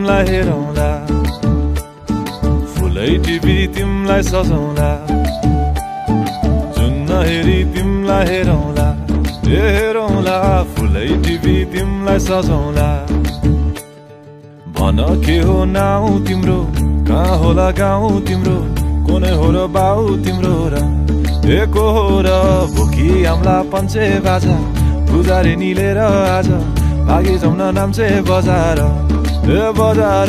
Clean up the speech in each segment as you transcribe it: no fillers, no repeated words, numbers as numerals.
तिमलाई हेरौँला फुलै टिपी तिमलाई सजाउँला जुन नहेरी तिमलाई हेरौँला हेरौँला फुलै टिपी तिमलाई सजाउँला भन के हो नाउ तिम्रो कहाँ होला गाउँ तिम्रो कुनै हो र बाउ तिम्रो र को हो र भोकी आम्ला पञ्चे बाजा पुजारी निलेर आज भागी जाउन नाम्चे बजार बजार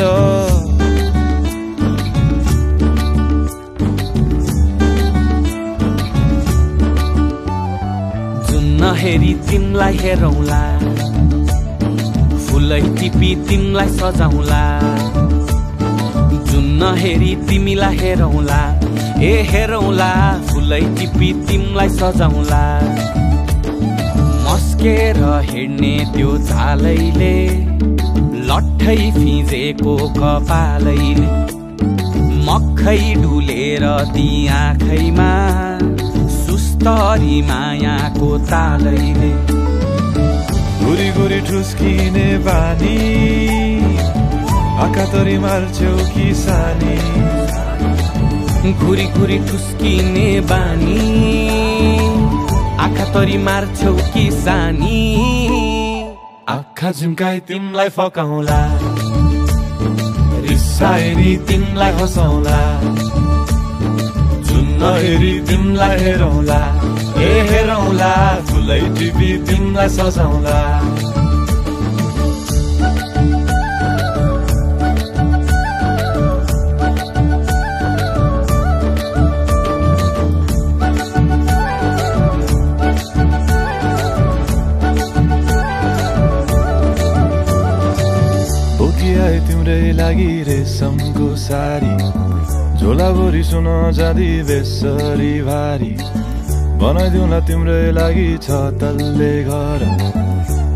जुन नहेरी तिमलाई हेरौँला फुलै टिपी तिमलाई सजाउँला जुन नहेरी तिमीलाई हेरौँला हेरौँला फुलै टिपी तिमलाई सजाउँला मस्केर हिँड्ने त्यो झालैले लट्ठै फिजेको कपालैले मक्खै डुलेर ती आँखैमा सुस्तरी मायाको तालैले गुरी गुरी ठुस्किने बानी आँखातरी मार्छौ कि सानी घुरी घुरी ठुस्किने बानी आँखातरी मार्छौ कि सानी आँखा झुम्काई तिमलाई फकाउँला रिसाएरी तिमलाई हँसाउँला जुन नहेरी तिमलाई हेरौँला हेरौँला फुलै टिपी तिमलाई सजाउँला तिम्रै लागि रेशमको सारी झोलाभरि सुन जाँदी बेसरी भारी बनाइदिउँला तिम्रै लागि छ तल्ले घर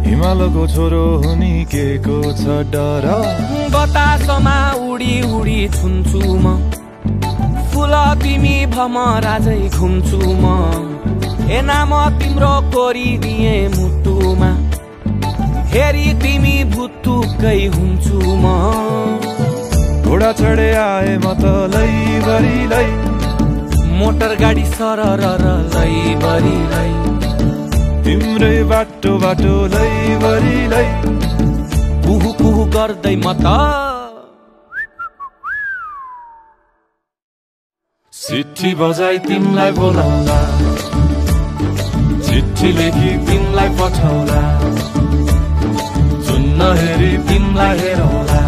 हिमालको छोरो हुनी के को छ डर बतासमा उडी उडी छुन्छु म फुल तिमी भमराजै घुम्छु म नाम तिम्रो कोरिदिए मुटुमा हेरी तिमी भुतुकै हुन्छु म घोडा चढे आए म त लैभरि लै मोटर गाडी सरर लैभरि लै तिम्रै बाटो बाटो लैभरि लै कुहु कुहु गर्दै म त चिट्ठी बजाई तिमलाई बोलाउँला चिट्ठी लेखी तिमलाई पठाउँला जुन नहेरी तिमलाई हेरौँला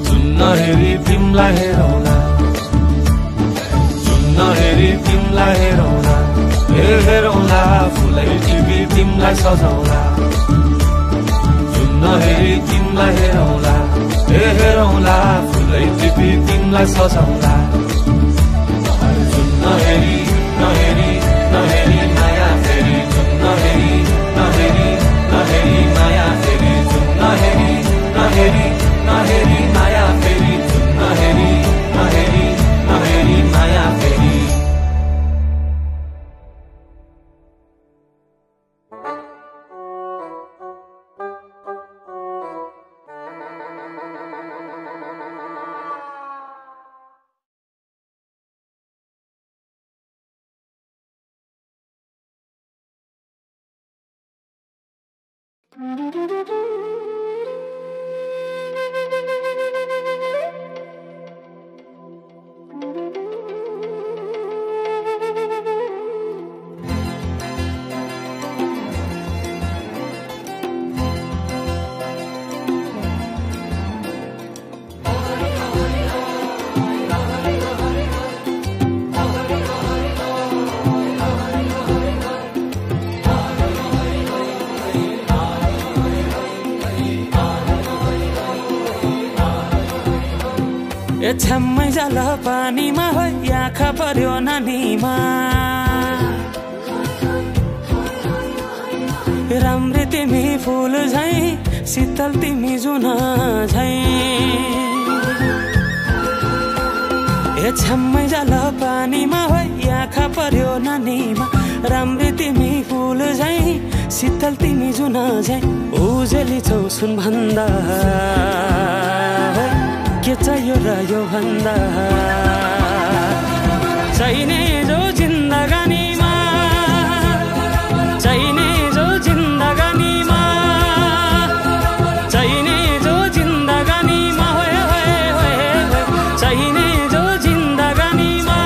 जुन नहेरी तिमलाई हेरौँला जुन नहेरी तिमलाई हेरौँला हेरौँला फुलै टिपी तिमलाई सजाउँला जुन नहेरी तिमलाई हेरौँला हेरौँला फुलै टिपी तिमलाई सजाउँला जुन नहेरी नहेरी नहेरी माया फेरि जुन नहेरी नहेरी नहेरी माया फेरि जुन नहेरी नहेरी नहेरी माया फेरि जुन नहेरी नहेरी नहेरी माया फेरि छ्याम्मै जाल पानीमा हो आँखा पर्यो नानीमा झै शीतल तिमी जुन झै ए छ्याम्मै जाल पानीमा होइ आँखा पर्यो नानीमा राम्री तिमी फुल झै शीतल तिमी जुन झै उजेली छौ सुन भन्दा के चाहियो र यो भन्दा चाहिने जो जिन्दगानीमा चाहिने जो जिन्दगानीमा चाहिने जो जिन्दगानीमा होय होय होय चाहिने जो जिन्दगानीमा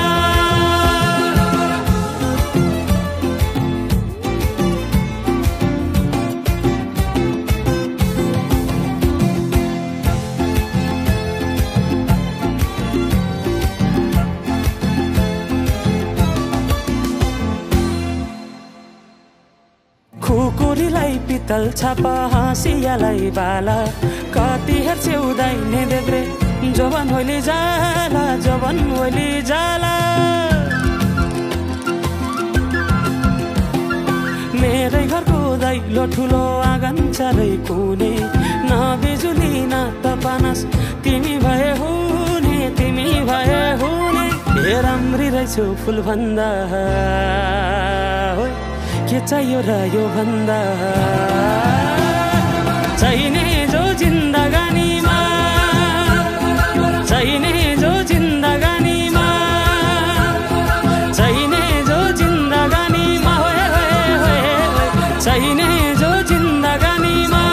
खुकुरीलाई पितल छापा हाँसियालाई बाला कति हेर्छे उदाइने देब्रे जवान होली जाला जवान होली जाला मेरै घरको दैलो ठुलो आँगन चारै कुने न बिजुली न त पानस तिमी भए हुने तिमी भए हुने हे राम्री रहेछौ फुल भन्दा के चाहियो र यो भन्दा चाहिने जो जिन्दगानीमा चाहिने जो जिन्दगानीमा चाहिने जो जिन्दगानीमा होय होय होय चाहिने जो जिन्दगानीमा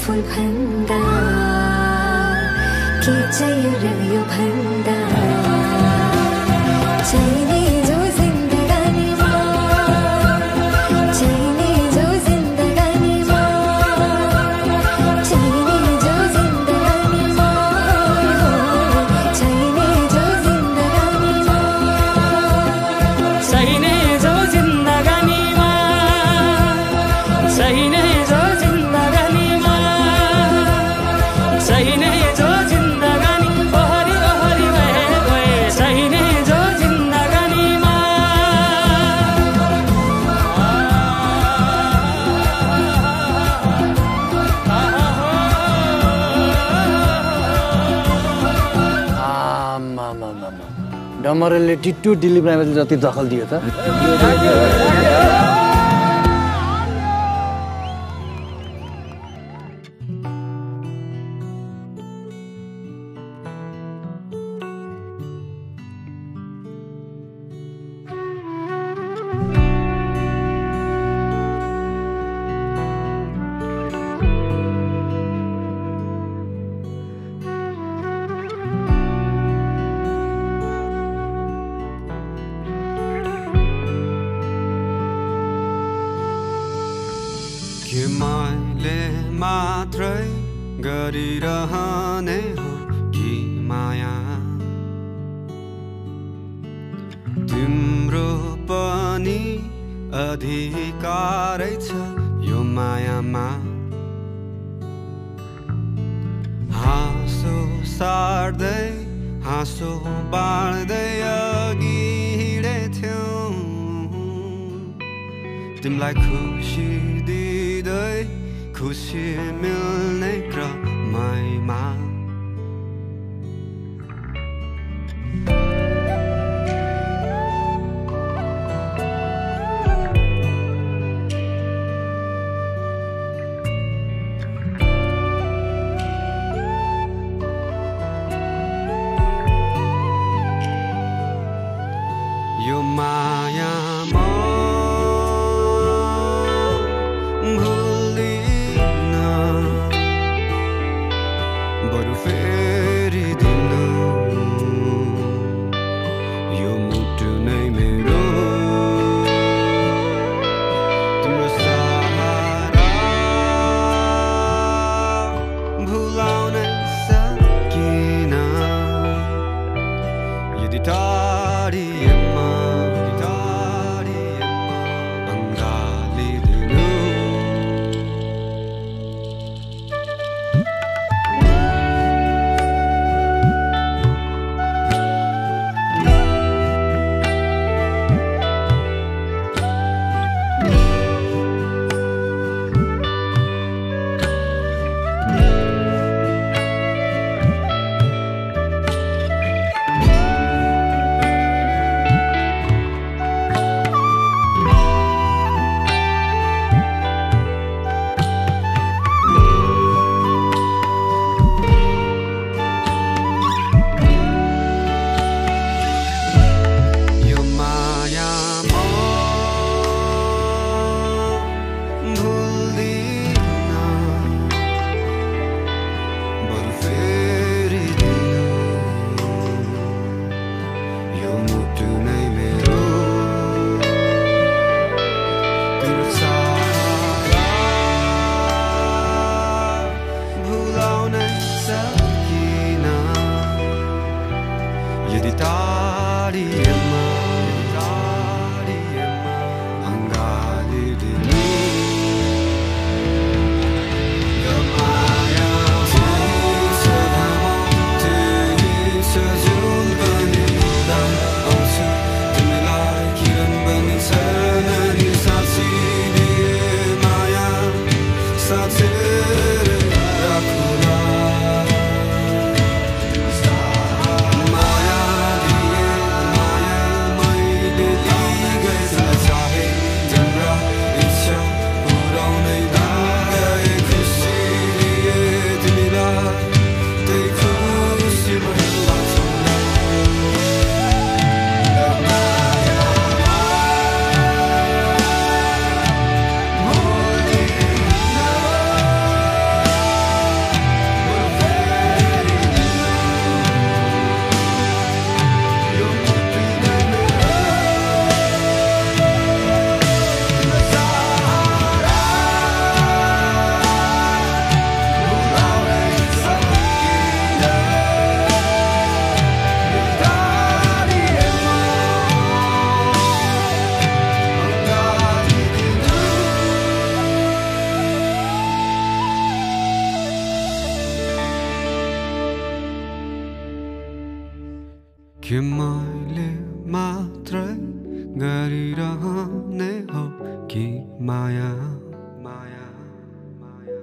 फुल भन्दा के चाहियो र यो भन्दा चाहिने जो जिन्दगानीमा चाहिने जो जिन्दगानीमा चाहिने जो जिन्दगानीमा चाहिने जो जिन्दगानीमा चाहिने जो जिन्दगानीमा चाहिने जो चाहिने जो जिन्दगानी ओहरी ओहरी भए गए चाहिने जो जिन्दगानीमा डमरेलले टिट्टु दिलीप राईमाझी जति दखल दियो त के मैले मात्रै गरिरहने हो कि माया तिम्रो पनि अधिकारै छ यो मायामा हाँसो सार्दै हाँसो बाँड्दै अघि हिँडेथ्यौ तिमीलाई खुसी दिँदै खुसी मिल्ने क्रमैमा यो माया यदि टाढिएमा अङ्गालिदिनु यो माया सदा त्यही सजुन पनि उडान आउँछ तिमीलाई किरण बनिन्छ नदी साँचिदिए माया साँचेर राखुला माया दिए माया मैले दिगै चाहे तिम्रा इच्छा पुराउनै गए खुसी दिए तिमीलाई त्यही खुसीमै बाँचौँ के मैले मात्रै गरिरहने हो कि माया माया माया